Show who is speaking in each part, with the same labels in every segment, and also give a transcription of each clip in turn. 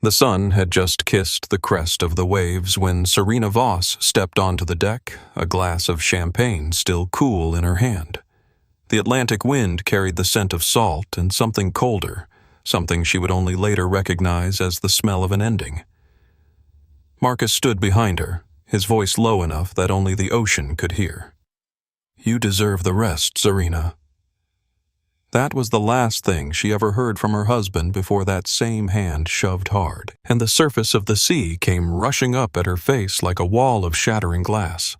Speaker 1: The sun had just kissed the crest of the waves when Serena Voss stepped onto the deck, a glass of champagne still cool in her hand. The Atlantic wind carried the scent of salt and something colder, something she would only later recognize as the smell of an ending. Marcus stood behind her, his voice low enough that only the ocean could hear. "You deserve the rest, Serena." That was the last thing she ever heard from her husband before that same hand shoved hard, and the surface of the sea came rushing up at her face like a wall of shattering glass.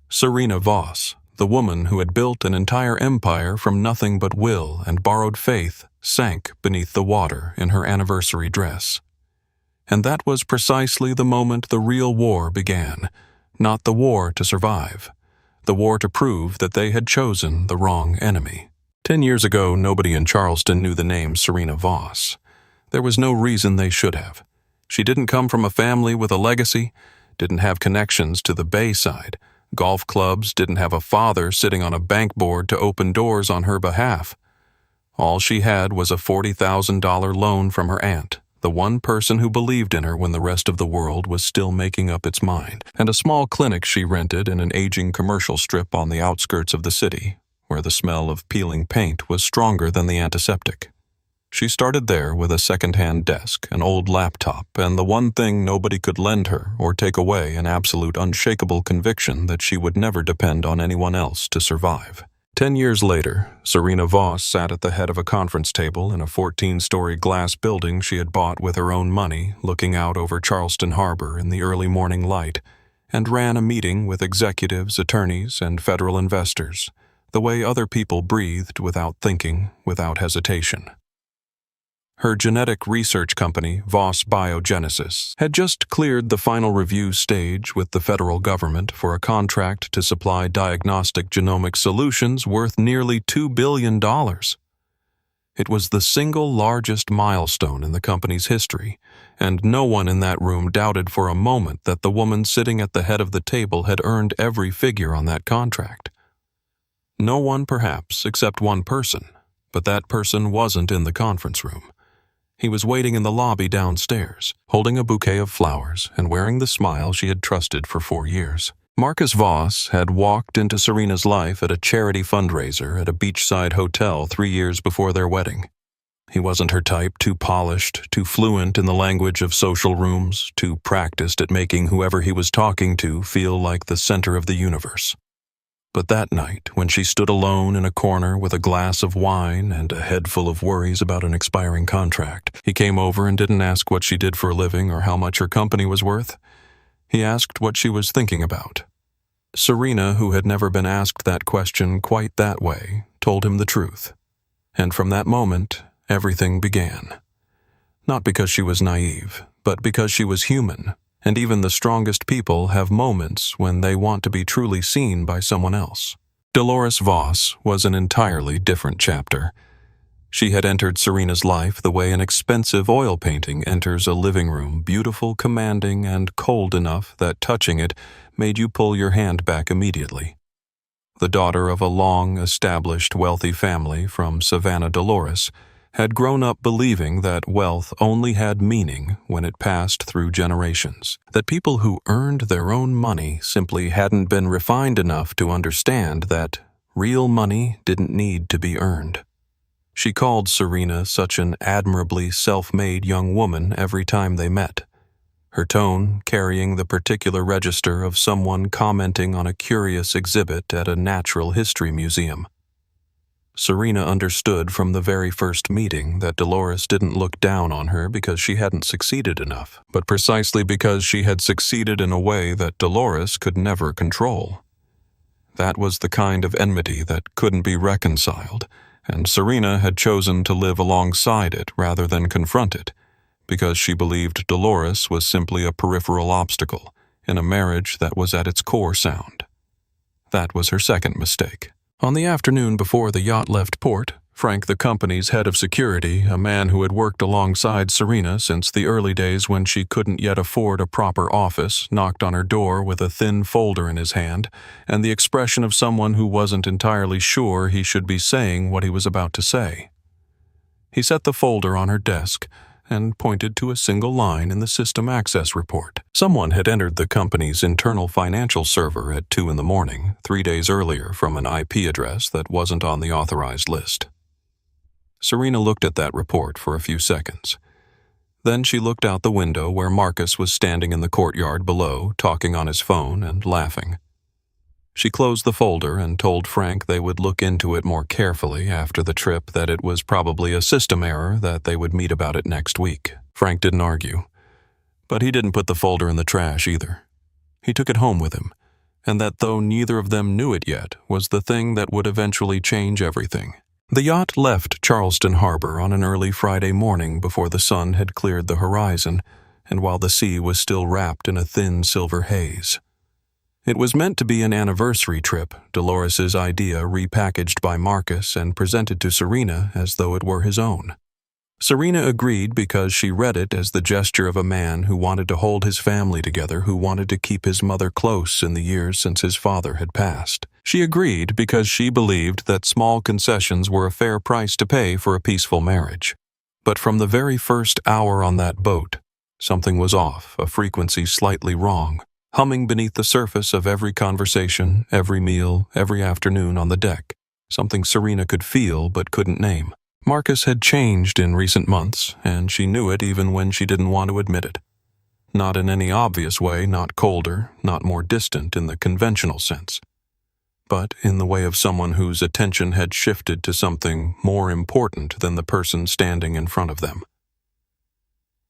Speaker 1: Serena Voss, the woman who had built an entire empire from nothing but will and borrowed faith, sank beneath the water in her anniversary dress. And that was precisely the moment the real war began, not the war to survive, the war to prove that they had chosen the wrong enemy. 10 years ago, nobody in Charleston knew the name Serena Voss. There was no reason they should have. She didn't come from a family with a legacy, didn't have connections to the Bayside. Golf clubs didn't have a father sitting on a bank board to open doors on her behalf. All she had was a $40,000 loan from her aunt, the one person who believed in her when the rest of the world was still making up its mind, and a small clinic she rented in an aging commercial strip on the outskirts of the city, where the smell of peeling paint was stronger than the antiseptic. She started there with a second-hand desk, an old laptop, and the one thing nobody could lend her or take away, an absolute unshakable conviction that she would never depend on anyone else to survive. 10 years later, Serena Voss sat at the head of a conference table in a 14-story glass building she had bought with her own money, looking out over Charleston Harbor in the early morning light, and ran a meeting with executives, attorneys, and federal investors, the way other people breathed without thinking, without hesitation. Her genetic research company, Voss Biogenesis, had just cleared the final review stage with the federal government for a contract to supply diagnostic genomic solutions worth nearly $2 billion. It was the single largest milestone in the company's history, and no one in that room doubted for a moment that the woman sitting at the head of the table had earned every figure on that contract. No one, perhaps, except one person, but that person wasn't in the conference room. He was waiting in the lobby downstairs, holding a bouquet of flowers and wearing the smile she had trusted for 4 years. Marcus Voss had walked into Serena's life at a charity fundraiser at a beachside hotel 3 years before their wedding. He wasn't her type, too polished, too fluent in the language of social rooms, too practiced at making whoever he was talking to feel like the center of the universe. But that night, when she stood alone in a corner with a glass of wine and a head full of worries about an expiring contract, he came over and didn't ask what she did for a living or how much her company was worth. He asked what she was thinking about. Serena, who had never been asked that question quite that way, told him the truth. And from that moment, everything began. Not because she was naive, but because she was human. And even the strongest people have moments when they want to be truly seen by someone else. Dolores Voss was an entirely different chapter. She had entered Serena's life the way an expensive oil painting enters a living room, beautiful, commanding, and cold enough that touching it made you pull your hand back immediately. The daughter of a long-established wealthy family from Savannah, Dolores, had grown up believing that wealth only had meaning when it passed through generations, that people who earned their own money simply hadn't been refined enough to understand that real money didn't need to be earned. She called Serena such an admirably self-made young woman every time they met, her tone carrying the particular register of someone commenting on a curious exhibit at a natural history museum. Serena understood from the very first meeting that Dolores didn't look down on her because she hadn't succeeded enough, but precisely because she had succeeded in a way that Dolores could never control. That was the kind of enmity that couldn't be reconciled, and Serena had chosen to live alongside it rather than confront it, because she believed Dolores was simply a peripheral obstacle in a marriage that was at its core sound. That was her second mistake. On the afternoon before the yacht left port, Frank, the company's head of security, a man who had worked alongside Serena since the early days when she couldn't yet afford a proper office, knocked on her door with a thin folder in his hand and the expression of someone who wasn't entirely sure he should be saying what he was about to say. He set the folder on her desk, and pointed to a single line in the system access report. Someone had entered the company's internal financial server at 2 in the morning, 3 days earlier, from an IP address that wasn't on the authorized list. Serena looked at that report for a few seconds. Then she looked out the window where Marcus was standing in the courtyard below, talking on his phone and laughing. She closed the folder and told Frank they would look into it more carefully after the trip, that it was probably a system error, that they would meet about it next week. Frank didn't argue, but he didn't put the folder in the trash either. He took it home with him, and that, though neither of them knew it yet, was the thing that would eventually change everything. The yacht left Charleston Harbor on an early Friday morning before the sun had cleared the horizon and while the sea was still wrapped in a thin silver haze. It was meant to be an anniversary trip, Dolores's idea repackaged by Marcus and presented to Serena as though it were his own. Serena agreed because she read it as the gesture of a man who wanted to hold his family together, who wanted to keep his mother close in the years since his father had passed. She agreed because she believed that small concessions were a fair price to pay for a peaceful marriage. But from the very first hour on that boat, something was off, a frequency slightly wrong, humming beneath the surface of every conversation, every meal, every afternoon on the deck, something Serena could feel but couldn't name. Marcus had changed in recent months, and she knew it even when she didn't want to admit it. Not in any obvious way, not colder, not more distant in the conventional sense, but in the way of someone whose attention had shifted to something more important than the person standing in front of them.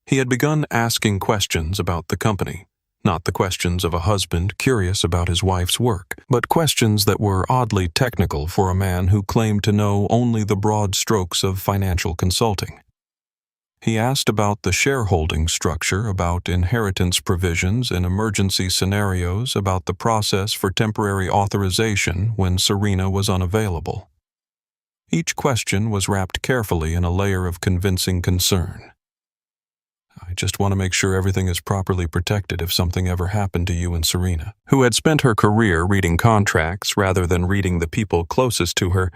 Speaker 1: He had begun asking questions about the company. Not the questions of a husband curious about his wife's work, but questions that were oddly technical for a man who claimed to know only the broad strokes of financial consulting. He asked about the shareholding structure, about inheritance provisions in emergency scenarios, about the process for temporary authorization when Serena was unavailable. Each question was wrapped carefully in a layer of convincing concern. "I just want to make sure everything is properly protected if something ever happened to you and Serena," who had spent her career reading contracts rather than reading the people closest to her,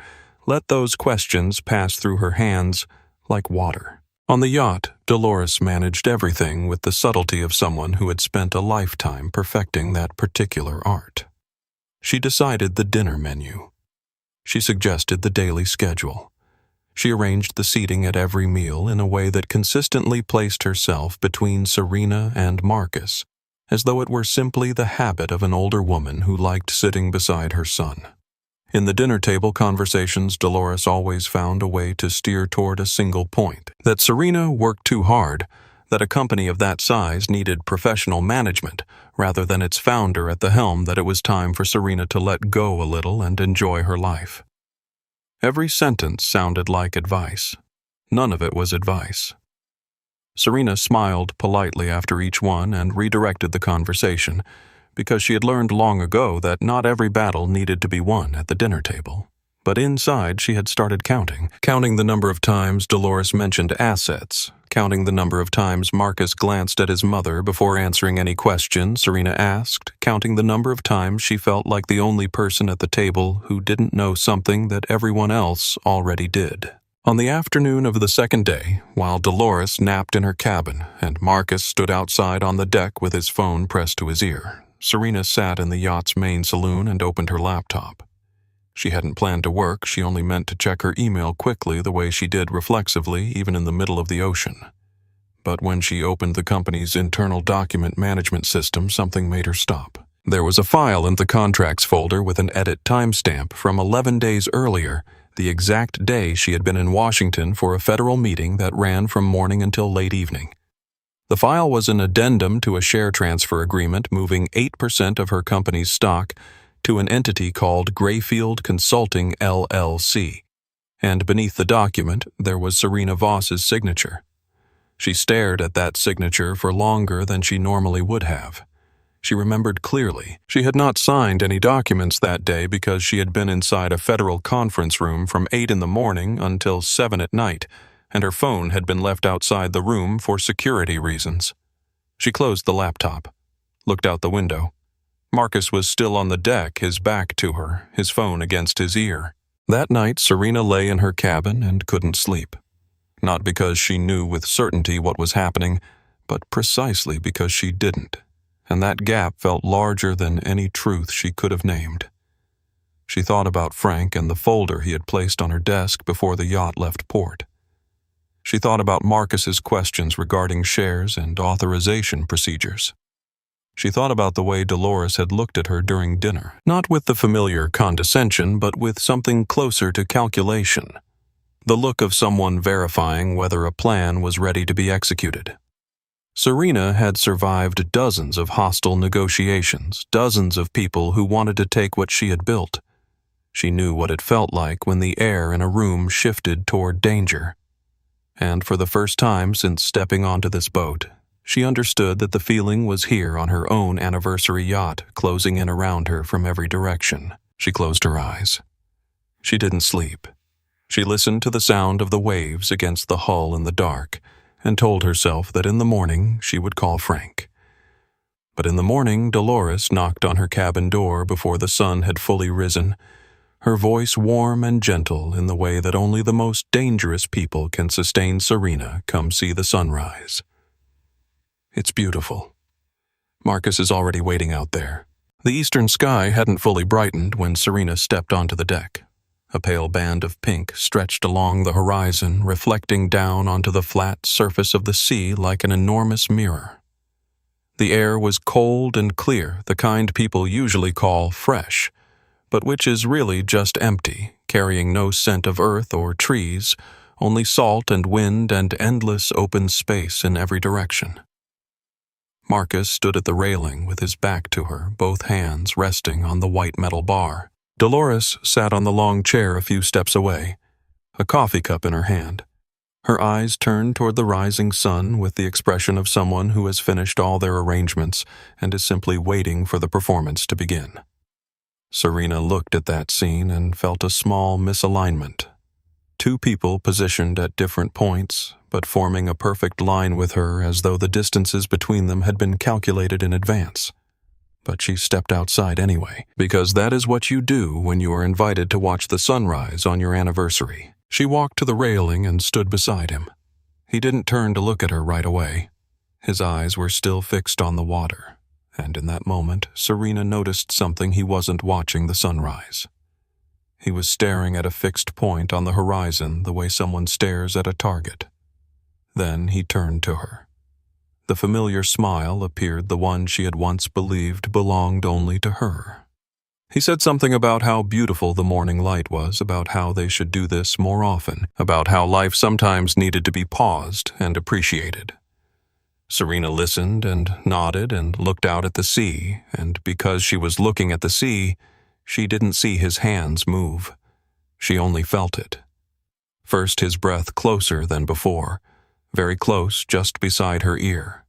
Speaker 1: let those questions pass through her hands like water. On the yacht, Dolores managed everything with the subtlety of someone who had spent a lifetime perfecting that particular art. She decided the dinner menu. She suggested the daily schedule. She arranged the seating at every meal in a way that consistently placed herself between Serena and Marcus, as though it were simply the habit of an older woman who liked sitting beside her son. In the dinner table conversations, Dolores always found a way to steer toward a single point: that Serena worked too hard, that a company of that size needed professional management rather than its founder at the helm, that it was time for Serena to let go a little and enjoy her life. Every sentence sounded like advice. None of it was advice. Serena smiled politely after each one and redirected the conversation, because she had learned long ago that not every battle needed to be won at the dinner table. But inside, she had started counting the number of times Dolores mentioned assets, counting the number of times Marcus glanced at his mother before answering any question Serena asked, counting the number of times she felt like the only person at the table who didn't know something that everyone else already did. On the afternoon of the second day, while Dolores napped in her cabin and Marcus stood outside on the deck with his phone pressed to his ear, Serena sat in the yacht's main saloon and opened her laptop. She hadn't planned to work, she only meant to check her email quickly the way she did reflexively even in the middle of the ocean. But when she opened the company's internal document management system, something made her stop. There was a file in the contracts folder with an edit timestamp from 11 days earlier, the exact day she had been in Washington for a federal meeting that ran from morning until late evening. The file was an addendum to a share transfer agreement moving 8% of her company's stock to an entity called Grayfield Consulting LLC, and beneath the document there was Serena Voss's signature. She stared at that signature for longer than she normally would have. She remembered clearly she had not signed any documents that day because she had been inside a federal conference room from 8 in the morning until 7 at night, and her phone had been left outside the room for security reasons. She closed the laptop, looked out the window. Marcus was still on the deck, his back to her, his phone against his ear. That night, Serena lay in her cabin and couldn't sleep. Not because she knew with certainty what was happening, but precisely because she didn't, and that gap felt larger than any truth she could have named. She thought about Frank and the folder he had placed on her desk before the yacht left port. She thought about Marcus's questions regarding shares and authorization procedures. She thought about the way Dolores had looked at her during dinner, not with the familiar condescension, but with something closer to calculation. The look of someone verifying whether a plan was ready to be executed. Serena had survived dozens of hostile negotiations, dozens of people who wanted to take what she had built. She knew what it felt like when the air in a room shifted toward danger. And for the first time since stepping onto this boat, she understood that the feeling was here on her own anniversary yacht, closing in around her from every direction. She closed her eyes. She didn't sleep. She listened to the sound of the waves against the hull in the dark, and told herself that in the morning she would call Frank. But in the morning, Dolores knocked on her cabin door before the sun had fully risen, her voice warm and gentle in the way that only the most dangerous people can sustain Serena come see the sunrise. It's beautiful. Marcus is already waiting out there. The eastern sky hadn't fully brightened when Serena stepped onto the deck. A pale band of pink stretched along the horizon, reflecting down onto the flat surface of the sea like an enormous mirror. The air was cold and clear, the kind people usually call fresh, but which is really just empty, carrying no scent of earth or trees, only salt and wind and endless open space in every direction. Marcus stood at the railing with his back to her, both hands resting on the white metal bar. Dolores sat on the long chair a few steps away, a coffee cup in her hand. Her eyes turned toward the rising sun with the expression of someone who has finished all their arrangements and is simply waiting for the performance to begin. Serena looked at that scene and felt a small misalignment. Two people positioned at different points, but forming a perfect line with her as though the distances between them had been calculated in advance. But she stepped outside anyway, because that is what you do when you are invited to watch the sunrise on your anniversary. She walked to the railing and stood beside him. He didn't turn to look at her right away. His eyes were still fixed on the water, and in that moment, Serena noticed something he wasn't watching the sunrise. He was staring at a fixed point on the horizon the way someone stares at a target. Then he turned to her. The familiar smile appeared, the one she had once believed belonged only to her. He said something about how beautiful the morning light was, about how they should do this more often, about how life sometimes needed to be paused and appreciated. Serena listened and nodded and looked out at the sea, and because she was looking at the sea, she didn't see his hands move. She only felt it. First his breath closer than before, very close just beside her ear.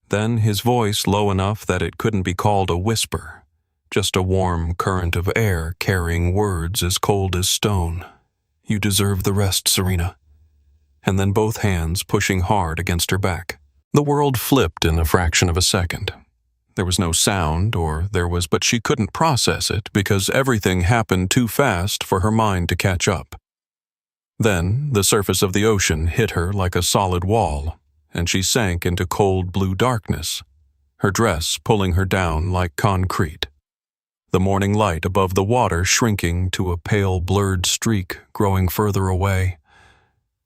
Speaker 1: Then his voice low enough that it couldn't be called a whisper, just a warm current of air carrying words as cold as stone. "You deserve the rest, Serena." And then both hands pushing hard against her back. The world flipped in a fraction of a second. There was no sound, but she couldn't process it because everything happened too fast for her mind to catch up. Then the surface of the ocean hit her like a solid wall, and she sank into cold blue darkness, her dress pulling her down like concrete. The morning light above the water shrinking to a pale blurred streak growing further away.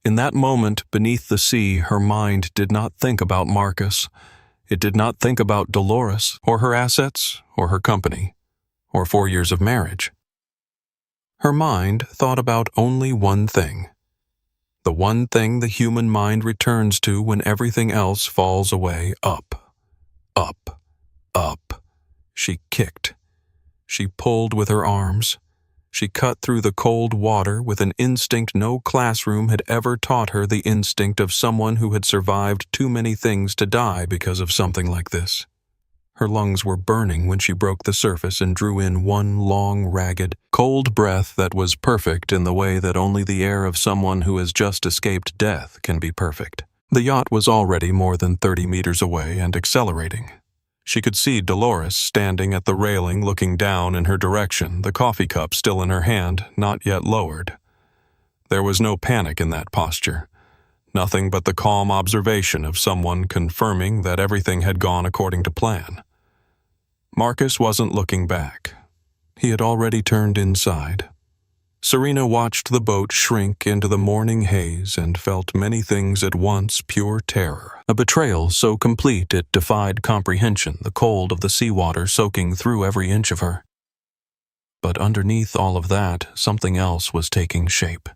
Speaker 1: In that moment beneath the sea, her mind did not think about Marcus. It did not think about Dolores, or her assets, or her company, or 4 years of marriage. Her mind thought about only one thing. The one thing the human mind returns to when everything else falls away: up, up, up. She kicked. She pulled with her arms. She cut through the cold water with an instinct no classroom had ever taught her, the instinct of someone who had survived too many things to die because of something like this. Her lungs were burning when she broke the surface and drew in one long, ragged, cold breath that was perfect in the way that only the air of someone who has just escaped death can be perfect. The yacht was already more than 30 meters away and accelerating. She could see Dolores standing at the railing looking down in her direction, the coffee cup still in her hand, not yet lowered. There was no panic in that posture, Nothing but the calm observation of someone confirming that everything had gone according to plan. Marcus wasn't looking back. He had already turned inside. Serena watched the boat shrink into the morning haze and felt many things at once, pure terror. A betrayal so complete it defied comprehension, the cold of the seawater soaking through every inch of her. But underneath all of that, something else was taking shape.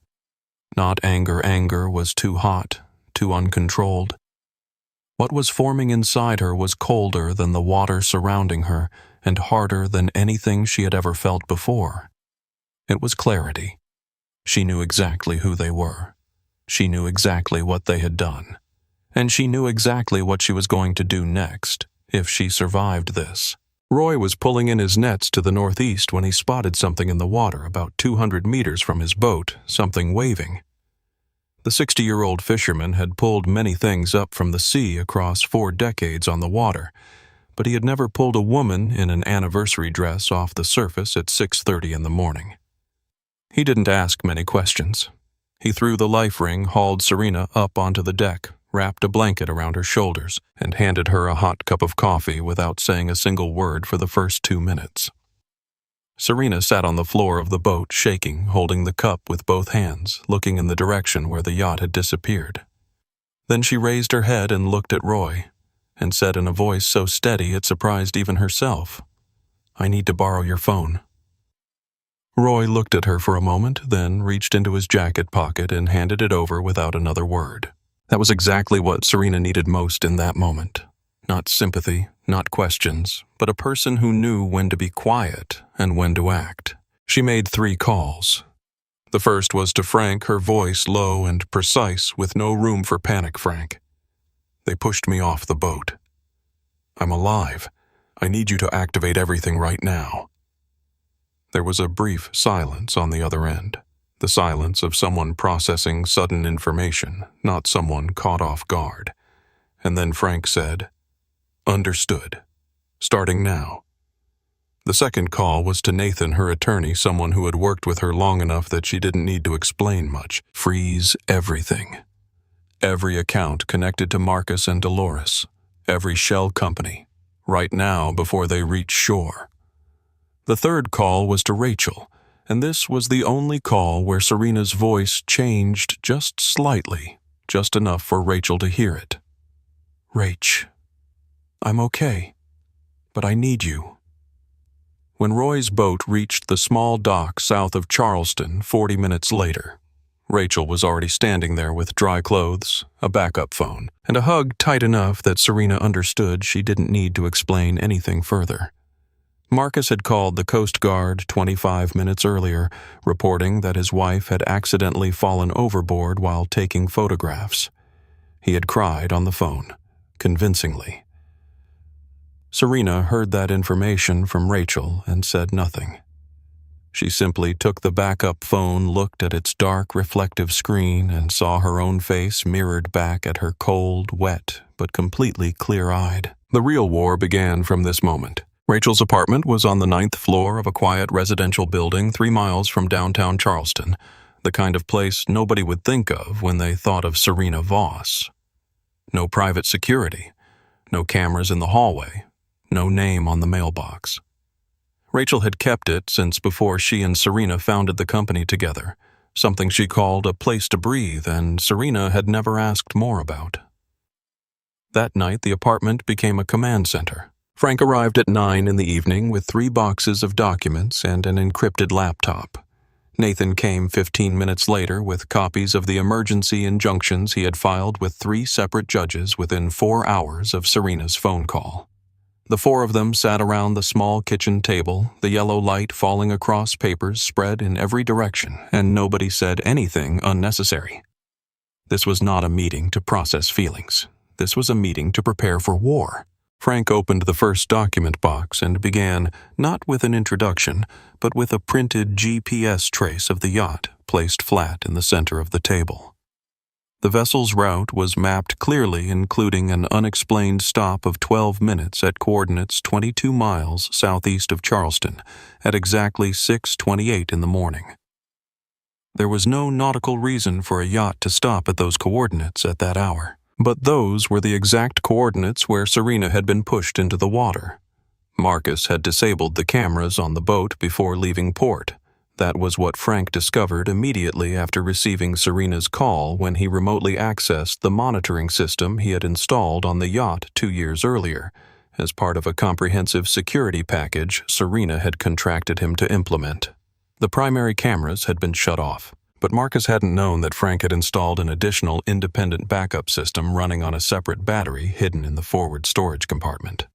Speaker 1: Not anger. Anger was too hot, too uncontrolled. What was forming inside her was colder than the water surrounding her and harder than anything she had ever felt before. It was clarity. She knew exactly who they were. She knew exactly what they had done. And she knew exactly what she was going to do next, if she survived this. Roy was pulling in his nets to the northeast when he spotted something in the water about 200 meters from his boat, something waving. The 60-year-old fisherman had pulled many things up from the sea across 4 decades on the water, but he had never pulled a woman in an anniversary dress off the surface at 6:30 in the morning. He didn't ask many questions. He threw the life ring, hauled Serena up onto the deck, wrapped a blanket around her shoulders, and handed her a hot cup of coffee without saying a single word for the first 2 minutes. Serena sat on the floor of the boat, shaking, holding the cup with both hands, looking in the direction where the yacht had disappeared. Then she raised her head and looked at Roy, and said in a voice so steady it surprised even herself, "I need to borrow your phone." Roy looked at her for a moment, then reached into his jacket pocket and handed it over without another word. That was exactly what Serena needed most in that moment. Not sympathy, not questions, but a person who knew when to be quiet and when to act. She made 3 calls. The first was to Frank, her voice low and precise, with no room for panic. "Frank, they pushed me off the boat. I'm alive. I need you to activate everything right now." There was a brief silence on the other end, the silence of someone processing sudden information, not someone caught off guard. And then Frank said, "Understood. Starting now." The second call was to Nathan, her attorney, someone who had worked with her long enough that she didn't need to explain much. "Freeze everything. Every account connected to Marcus and Dolores. Every shell company. Right now before they reach shore." The third call was to Rachel, and this was the only call where Serena's voice changed just slightly, just enough for Rachel to hear it. "Rach, I'm okay, but I need you." When Roy's boat reached the small dock south of Charleston 40 minutes later, Rachel was already standing there with dry clothes, a backup phone, and a hug tight enough that Serena understood she didn't need to explain anything further. Marcus had called the Coast Guard 25 minutes earlier, reporting that his wife had accidentally fallen overboard while taking photographs. He had cried on the phone, convincingly. Serena heard that information from Rachel and said nothing. She simply took the backup phone, looked at its dark, reflective screen, and saw her own face mirrored back at her cold, wet, but completely clear-eyed. The real war began from this moment. Rachel's apartment was on the 9th floor of a quiet residential building 3 miles from downtown Charleston, the kind of place nobody would think of when they thought of Serena Voss. No private security, no cameras in the hallway, no name on the mailbox. Rachel had kept it since before she and Serena founded the company together, something she called a place to breathe, and Serena had never asked more about. That night, the apartment became a command center. Frank arrived at 9 in the evening with 3 boxes of documents and an encrypted laptop. Nathan came 15 minutes later with copies of the emergency injunctions he had filed with 3 separate judges within 4 hours of Serena's phone call. The 4 of them sat around the small kitchen table, the yellow light falling across papers spread in every direction, and nobody said anything unnecessary. This was not a meeting to process feelings. This was a meeting to prepare for war. Frank opened the first document box and began, not with an introduction, but with a printed GPS trace of the yacht placed flat in the center of the table. The vessel's route was mapped clearly, including an unexplained stop of 12 minutes at coordinates 22 miles southeast of Charleston at exactly 6:28 in the morning. There was no nautical reason for a yacht to stop at those coordinates at that hour. But those were the exact coordinates where Serena had been pushed into the water. Marcus had disabled the cameras on the boat before leaving port. That was what Frank discovered immediately after receiving Serena's call when he remotely accessed the monitoring system he had installed on the yacht 2 years earlier, as part of a comprehensive security package Serena had contracted him to implement. The primary cameras had been shut off, but Marcus hadn't known that Frank had installed an additional independent backup system running on a separate battery hidden in the forward storage compartment.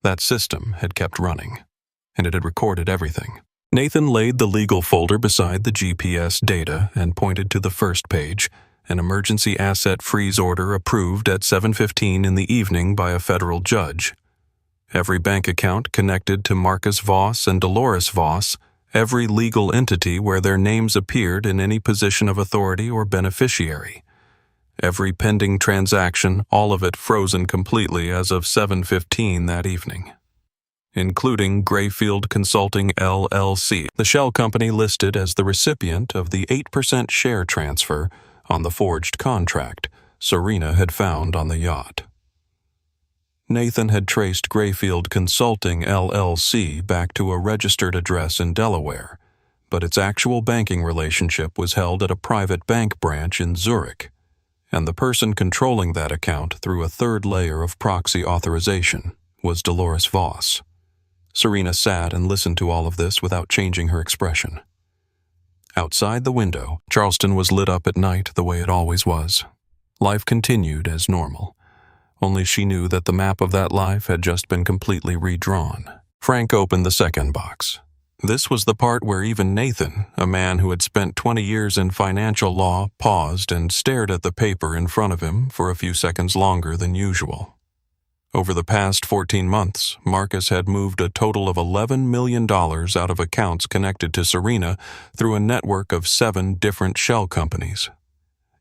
Speaker 1: That system had kept running, and it had recorded everything. Nathan laid the legal folder beside the GPS data and pointed to the first page, an emergency asset freeze order approved at 7:15 in the evening by a federal judge. Every bank account connected to Marcus Voss and Dolores Voss, every legal entity where their names appeared in any position of authority or beneficiary. Every pending transaction, all of it frozen completely as of 7:15 that evening, including Grayfield Consulting LLC, the shell company listed as the recipient of the 8% share transfer on the forged contract Serena had found on the yacht. Nathan had traced Grayfield Consulting LLC back to a registered address in Delaware, but its actual banking relationship was held at a private bank branch in Zurich, and the person controlling that account through a third layer of proxy authorization was Dolores Voss. Serena sat and listened to all of this without changing her expression. Outside the window, Charleston was lit up at night the way it always was. Life continued as normal. Only she knew that the map of that life had just been completely redrawn. Frank opened the second box. This was the part where even Nathan, a man who had spent 20 years in financial law, paused and stared at the paper in front of him for a few seconds longer than usual. Over the past 14 months, Marcus had moved a total of $11 million out of accounts connected to Serena through a network of 7 different shell companies.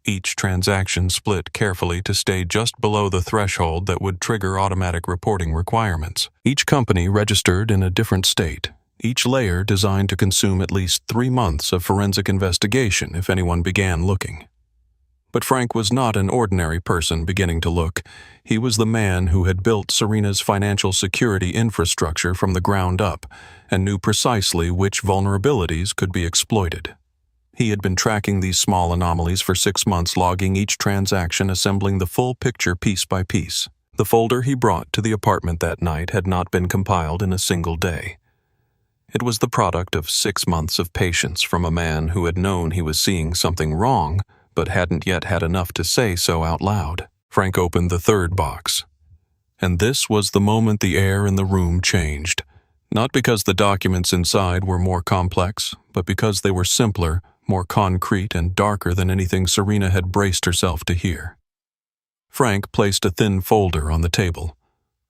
Speaker 1: Each transaction split carefully to stay just below the threshold that would trigger automatic reporting requirements. Each company registered in a different state, each layer designed to consume at least 3 months of forensic investigation if anyone began looking. But Frank was not an ordinary person beginning to look. He was the man who had built Serena's financial security infrastructure from the ground up and knew precisely which vulnerabilities could be exploited. He had been tracking these small anomalies for 6 months, logging each transaction, assembling the full picture piece by piece. The folder he brought to the apartment that night had not been compiled in a single day. It was the product of 6 months of patience from a man who had known he was seeing something wrong, but hadn't yet had enough to say so out loud. Frank opened the third box. And this was the moment the air in the room changed. Not because the documents inside were more complex, but because they were simpler, more concrete and darker than anything Serena had braced herself to hear. Frank placed a thin folder on the table,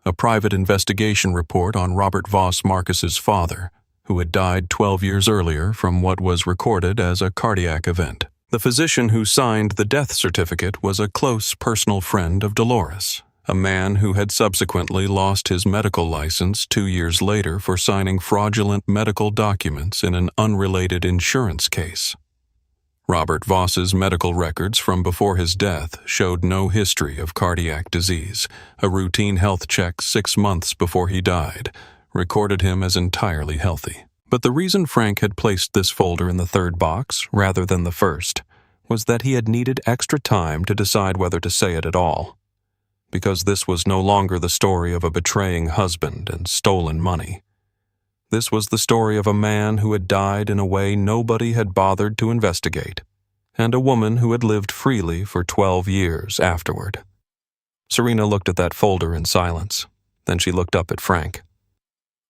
Speaker 1: a private investigation report on Robert Voss Marcus's father, who had died 12 years earlier from what was recorded as a cardiac event. The physician who signed the death certificate was a close personal friend of Dolores, a man who had subsequently lost his medical license 2 years later for signing fraudulent medical documents in an unrelated insurance case. Robert Voss's medical records from before his death showed no history of cardiac disease. A routine health check 6 months before he died recorded him as entirely healthy. But the reason Frank had placed this folder in the third box rather than the first was that he had needed extra time to decide whether to say it at all. Because this was no longer the story of a betraying husband and stolen money. This was the story of a man who had died in a way nobody had bothered to investigate, and a woman who had lived freely for 12 years afterward. Serena looked at that folder in silence. Then she looked up at Frank.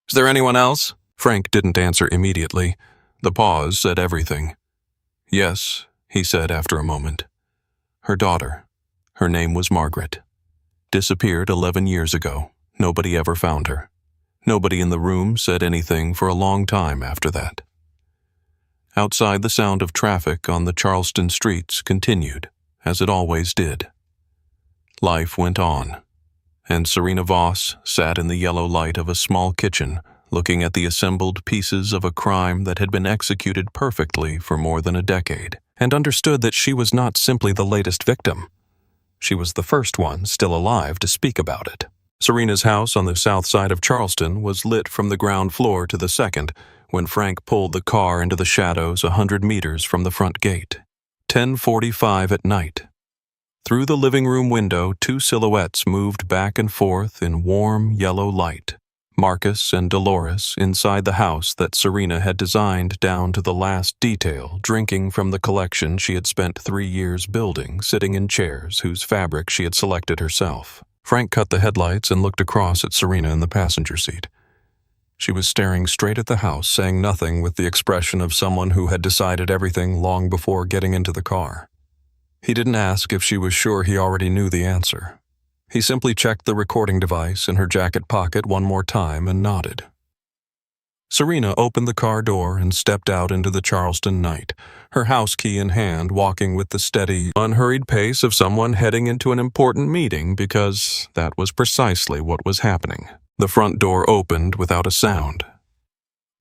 Speaker 1: "Is there anyone else?" Frank didn't answer immediately. The pause said everything. "Yes," he said after a moment. "Her daughter. Her name was Margaret. Disappeared 11 years ago. Nobody ever found her. Nobody in the room said anything for a long time after that." Outside, the sound of traffic on the Charleston streets continued, as it always did. Life went on, and Serena Voss sat in the yellow light of a small kitchen, looking at the assembled pieces of a crime that had been executed perfectly for more than a decade, and understood that she was not simply the latest victim. She was the first one still alive to speak about it. Serena's house on the south side of Charleston was lit from the ground floor to the second when Frank pulled the car into the shadows 100 meters from the front gate. 10:45 at night. Through the living room window, two silhouettes moved back and forth in warm yellow light. Marcus and Dolores inside the house that Serena had designed down to the last detail, drinking from the collection she had spent 3 years building, sitting in chairs whose fabric she had selected herself. Frank cut the headlights and looked across at Serena in the passenger seat. She was staring straight at the house, saying nothing, with the expression of someone who had decided everything long before getting into the car. He didn't ask if she was sure he already knew the answer. He simply checked the recording device in her jacket pocket one more time and nodded. Serena opened the car door and stepped out into the Charleston night, her house key in hand, walking with the steady, unhurried pace of someone heading into an important meeting, because that was precisely what was happening. The front door opened without a sound.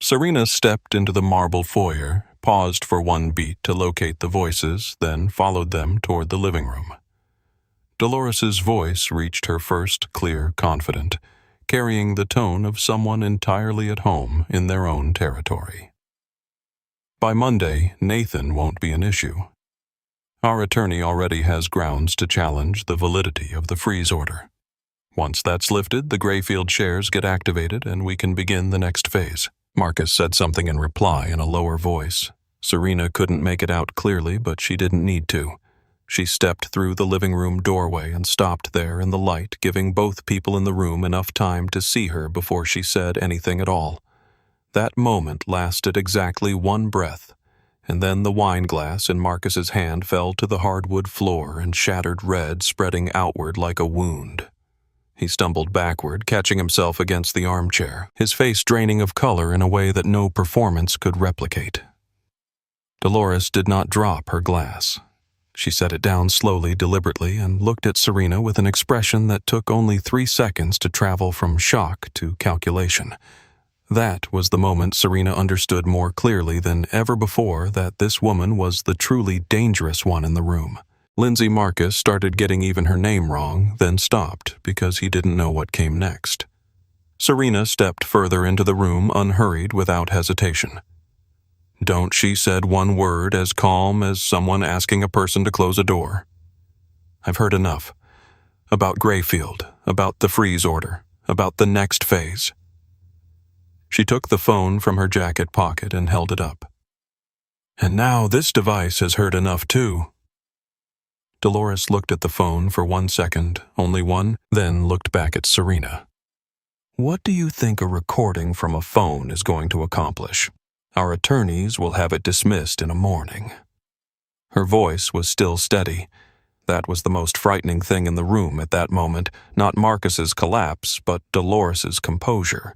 Speaker 1: Serena stepped into the marble foyer, paused for one beat to locate the voices, then followed them toward the living room. Dolores's voice reached her first clear, confident, carrying the tone of someone entirely at home in their own territory. By Monday, Nathan won't be an issue. Our attorney already has grounds to challenge the validity of the freeze order. Once that's lifted, the Grayfield shares get activated and we can begin the next phase. Marcus said something in reply in a lower voice. Serena couldn't make it out clearly, but she didn't need to. She stepped through the living room doorway and stopped there in the light, giving both people in the room enough time to see her before she said anything at all. That moment lasted exactly one breath, and then the wine glass in Marcus's hand fell to the hardwood floor and shattered red, spreading outward like a wound. He stumbled backward, catching himself against the armchair, his face draining of color in a way that no performance could replicate. Dolores did not drop her glass. She set it down slowly, deliberately, and looked at Serena with an expression that took only 3 seconds to travel from shock to calculation. That was the moment Serena understood more clearly than ever before that this woman was the truly dangerous one in the room. Lindsay Marcus started getting even her name wrong, then stopped because he didn't know what came next. Serena stepped further into the room, unhurried, without hesitation. "Don't," she said one word, as calm as someone asking a person to close a door. "I've heard enough. About Grayfield, about the freeze order, about the next phase." She took the phone from her jacket pocket and held it up. "And now this device has heard enough too." Dolores looked at the phone for 1 second, only one, then looked back at Serena. "What do you think a recording from a phone is going to accomplish? Our attorneys will have it dismissed in a morning." Her voice was still steady. That was the most frightening thing in the room at that moment, not Marcus's collapse, but Dolores's composure.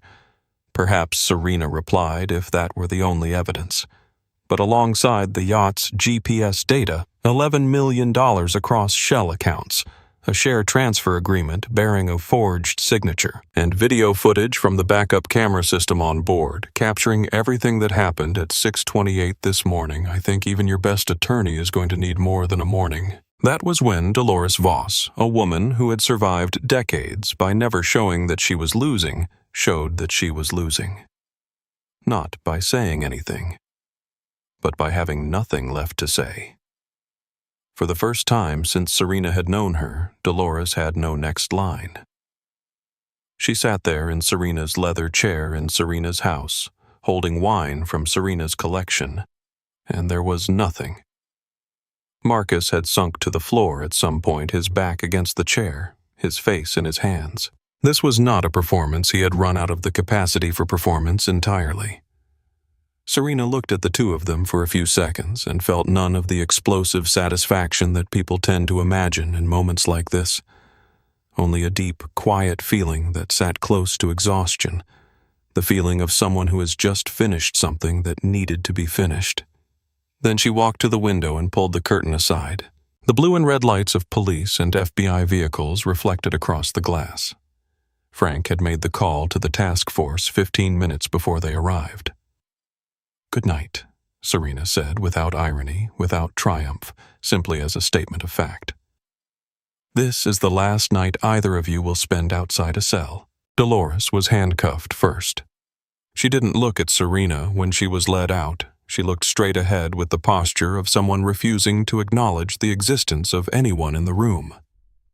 Speaker 1: Perhaps Serena replied if that were the only evidence. But alongside the yacht's GPS data, $11 million across shell accounts, a share transfer agreement bearing a forged signature, and video footage from the backup camera system on board, capturing everything that happened at 6:28 this morning, I think even your best attorney is going to need more than a morning. That was when Dolores Voss, a woman who had survived decades by never showing that she was losing, showed that she was losing. Not by saying anything, but by having nothing left to say. For the first time since Serena had known her, Dolores had no next line. She sat there in Serena's leather chair in Serena's house, holding wine from Serena's collection, and there was nothing. Marcus had sunk to the floor at some point, his back against the chair, his face in his hands. This was not a performance. He had run out of the capacity for performance entirely. Serena looked at the two of them for a few seconds and felt none of the explosive satisfaction that people tend to imagine in moments like this. Only a deep, quiet feeling that sat close to exhaustion, the feeling of someone who has just finished something that needed to be finished. Then she walked to the window and pulled the curtain aside. The blue and red lights of police and FBI vehicles reflected across the glass. Frank had made the call to the task force 15 minutes before they arrived. "Good night," Serena said without irony, without triumph, simply as a statement of fact. "This is the last night either of you will spend outside a cell." Dolores was handcuffed first. She didn't look at Serena when she was led out. She looked straight ahead with the posture of someone refusing to acknowledge the existence of anyone in the room.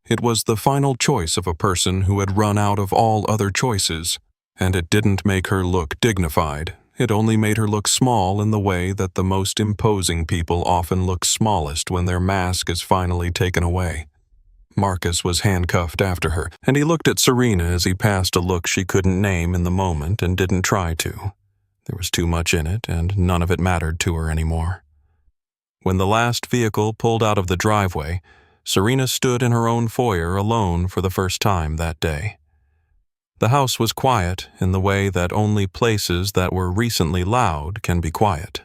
Speaker 1: It was the final choice of a person who had run out of all other choices, and it didn't make her look dignified. It only made her look small in the way that the most imposing people often look smallest when their mask is finally taken away. Marcus was handcuffed after her, and he looked at Serena as he passed a look she couldn't name in the moment and didn't try to. There was too much in it, and none of it mattered to her anymore. When the last vehicle pulled out of the driveway, Serena stood in her own foyer alone for the first time that day. The house was quiet in the way that only places that were recently loud can be quiet.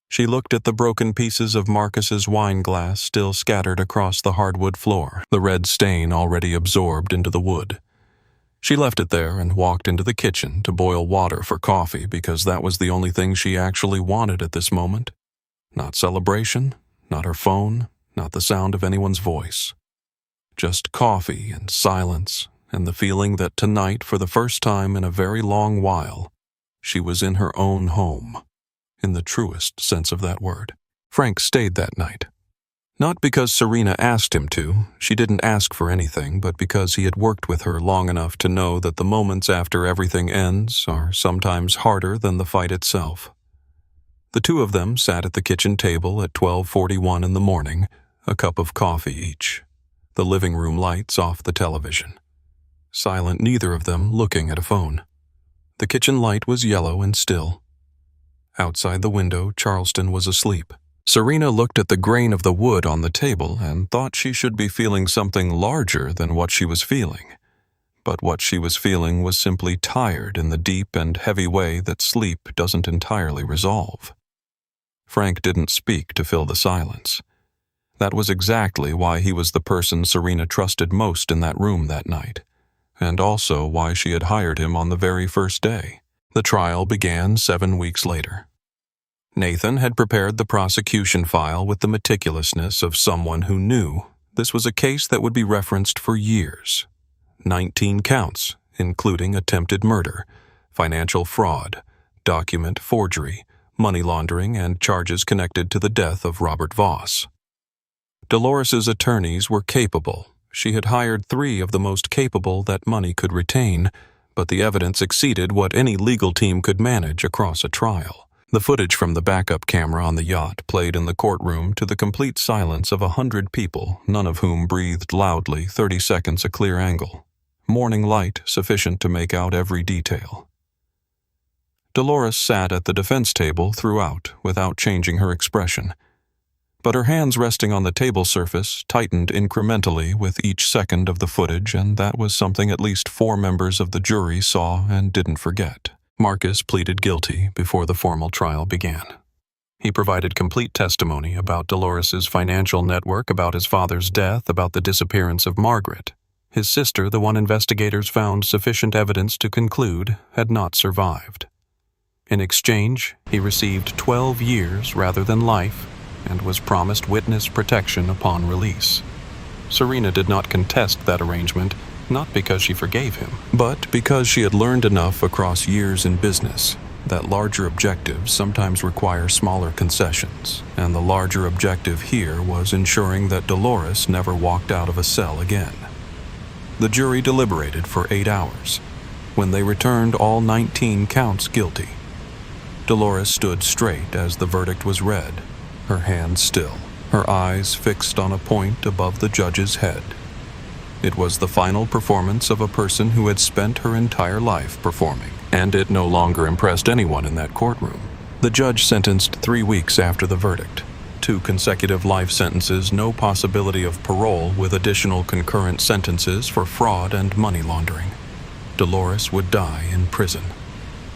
Speaker 1: She looked at the broken pieces of Marcus's wine glass still scattered across the hardwood floor, the red stain already absorbed into the wood. She left it there and walked into the kitchen to boil water for coffee because that was the only thing she actually wanted at this moment. Not celebration, not her phone, not the sound of anyone's voice. Just coffee and silence and the feeling that tonight, for the first time in a very long while, she was in her own home, in the truest sense of that word. Frank stayed that night. Not because Serena asked him to, she didn't ask for anything, but because he had worked with her long enough to know that the moments after everything ends are sometimes harder than the fight itself. The two of them sat at the kitchen table at 12:41 in the morning, a cup of coffee each, the living room lights off the television. Silent, neither of them looking at a phone. The kitchen light was yellow and still. Outside the window, Charleston was asleep. Serena looked at the grain of the wood on the table and thought she should be feeling something larger than what she was feeling. But what she was feeling was simply tired in the deep and heavy way that sleep doesn't entirely resolve. Frank didn't speak to fill the silence. That was exactly why he was the person Serena trusted most in that room that night, and also why she had hired him on the very first day. The trial began 7 weeks later. Nathan had prepared the prosecution file with the meticulousness of someone who knew this was a case that would be referenced for years. 19 counts, including attempted murder, financial fraud, document forgery, money laundering, and charges connected to the death of Robert Voss. Dolores's attorneys were capable. She had hired 3 of the most capable that money could retain, but the evidence exceeded what any legal team could manage across a trial. The footage from the backup camera on the yacht played in the courtroom to the complete silence of 100 people, none of whom breathed loudly, 30 seconds a clear angle. Morning light sufficient to make out every detail. Dolores sat at the defense table throughout without changing her expression, but her hands resting on the table surface tightened incrementally with each second of the footage, and that was something at least 4 members of the jury saw and didn't forget. Marcus pleaded guilty before the formal trial began. He provided complete testimony about Dolores's financial network, about his father's death, about the disappearance of Margaret. His sister, the one investigators found sufficient evidence to conclude had not survived. In exchange, he received 12 years rather than life and was promised witness protection upon release. Serena did not contest that arrangement, not because she forgave him, but because she had learned enough across years in business that larger objectives sometimes require smaller concessions, and the larger objective here was ensuring that Dolores never walked out of a cell again. The jury deliberated for 8 hours. When they returned all 19 counts guilty, Dolores stood straight as the verdict was read, her hands still, her eyes fixed on a point above the judge's head. It was the final performance of a person who had spent her entire life performing, and it no longer impressed anyone in that courtroom. The judge sentenced 3 weeks after the verdict. 2 consecutive life sentences, no possibility of parole, with additional concurrent sentences for fraud and money laundering. Dolores would die in prison.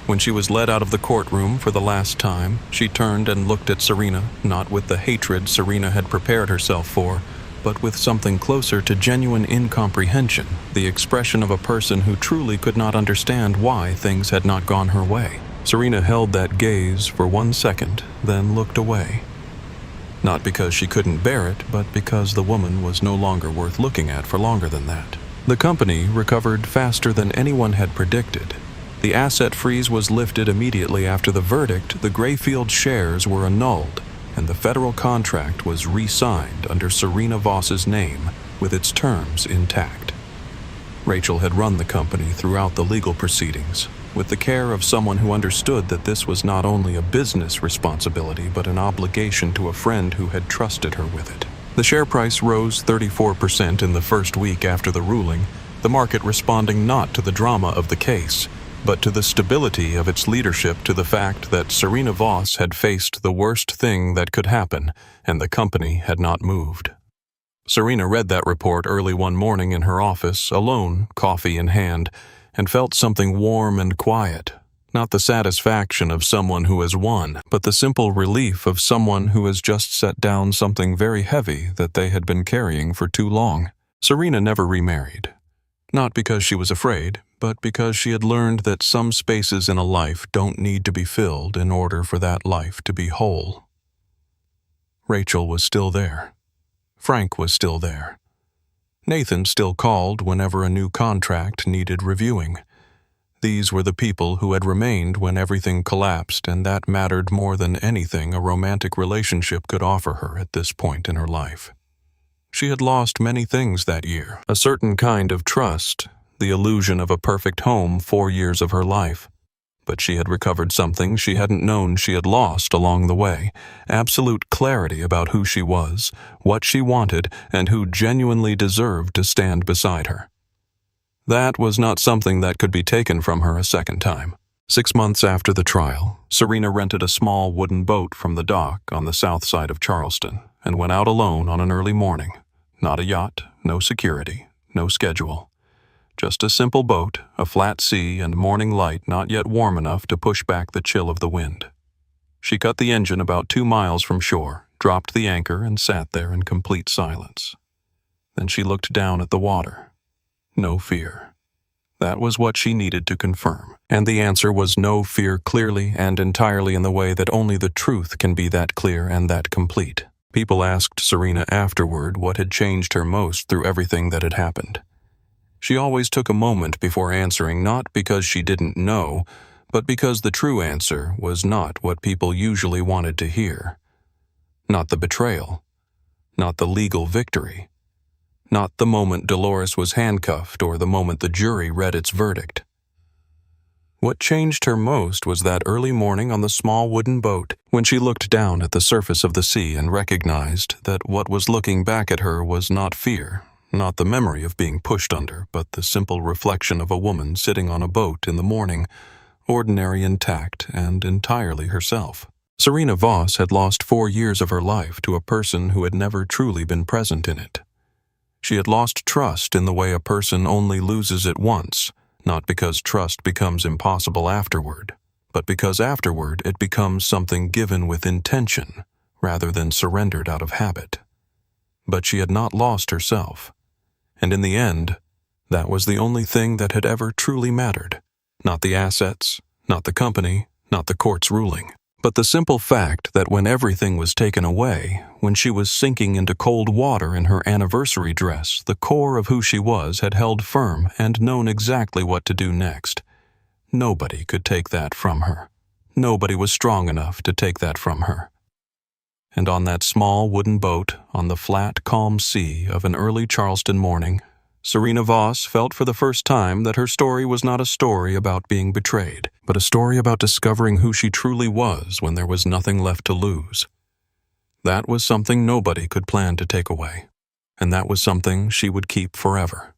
Speaker 1: When she was led out of the courtroom for the last time, she turned and looked at Serena, not with the hatred Serena had prepared herself for, but with something closer to genuine incomprehension, the expression of a person who truly could not understand why things had not gone her way. Serena held that gaze for 1 second, then looked away. Not because she couldn't bear it, but because the woman was no longer worth looking at for longer than that. The company recovered faster than anyone had predicted. The asset freeze was lifted immediately after the verdict. The Grayfield shares were annulled, and the federal contract was re-signed under Serena Voss's name with its terms intact. Rachel had run the company throughout the legal proceedings, with the care of someone who understood that this was not only a business responsibility but an obligation to a friend who had trusted her with it. The share price rose 34% in the first week after the ruling, the market responding not to the drama of the case, but to the stability of its leadership, to the fact that Serena Voss had faced the worst thing that could happen, and the company had not moved. Serena read that report early one morning in her office, alone, coffee in hand, and felt something warm and quiet. Not the satisfaction of someone who has won, but the simple relief of someone who has just set down something very heavy that they had been carrying for too long. Serena never remarried. Not because she was afraid, but because she had learned that some spaces in a life don't need to be filled in order for that life to be whole. Rachel was still there. Frank was still there. Nathan still called whenever a new contract needed reviewing. These were the people who had remained when everything collapsed, and that mattered more than anything a romantic relationship could offer her at this point in her life. She had lost many things that year, a certain kind of trust, the illusion of a perfect home 4 years of her life. But she had recovered something she hadn't known she had lost along the way, absolute clarity about who she was, what she wanted, and who genuinely deserved to stand beside her. That was not something that could be taken from her a second time. 6 months after the trial, Serena rented a small wooden boat from the dock on the south side of Charleston and went out alone on an early morning. Not a yacht, no security, no schedule. Just a simple boat, a flat sea, and morning light not yet warm enough to push back the chill of the wind. She cut the engine about 2 miles from shore, dropped the anchor, and sat there in complete silence. Then she looked down at the water. No fear. That was what she needed to confirm. And the answer was no fear, clearly and entirely in the way that only the truth can be that clear and that complete. People asked Serena afterward what had changed her most through everything that had happened. She always took a moment before answering, not because she didn't know, but because the true answer was not what people usually wanted to hear. Not the betrayal. Not the legal victory. Not the moment Dolores was handcuffed or the moment the jury read its verdict. What changed her most was that early morning on the small wooden boat, when she looked down at the surface of the sea and recognized that what was looking back at her was not fear, not the memory of being pushed under, but the simple reflection of a woman sitting on a boat in the morning, ordinary, intact, and entirely herself. Serena Voss had lost 4 years of her life to a person who had never truly been present in it. She had lost trust in the way a person only loses it once, not because trust becomes impossible afterward, but because afterward it becomes something given with intention, rather than surrendered out of habit. But she had not lost herself. And in the end, that was the only thing that had ever truly mattered. Not the assets, not the company, not the court's ruling, but the simple fact that when everything was taken away, when she was sinking into cold water in her anniversary dress, the core of who she was had held firm and known exactly what to do next. Nobody could take that from her. Nobody was strong enough to take that from her. And on that small wooden boat, on the flat, calm sea of an early Charleston morning, Serena Voss felt for the first time that her story was not a story about being betrayed, but a story about discovering who she truly was when there was nothing left to lose. That was something nobody could plan to take away, and that was something she would keep forever.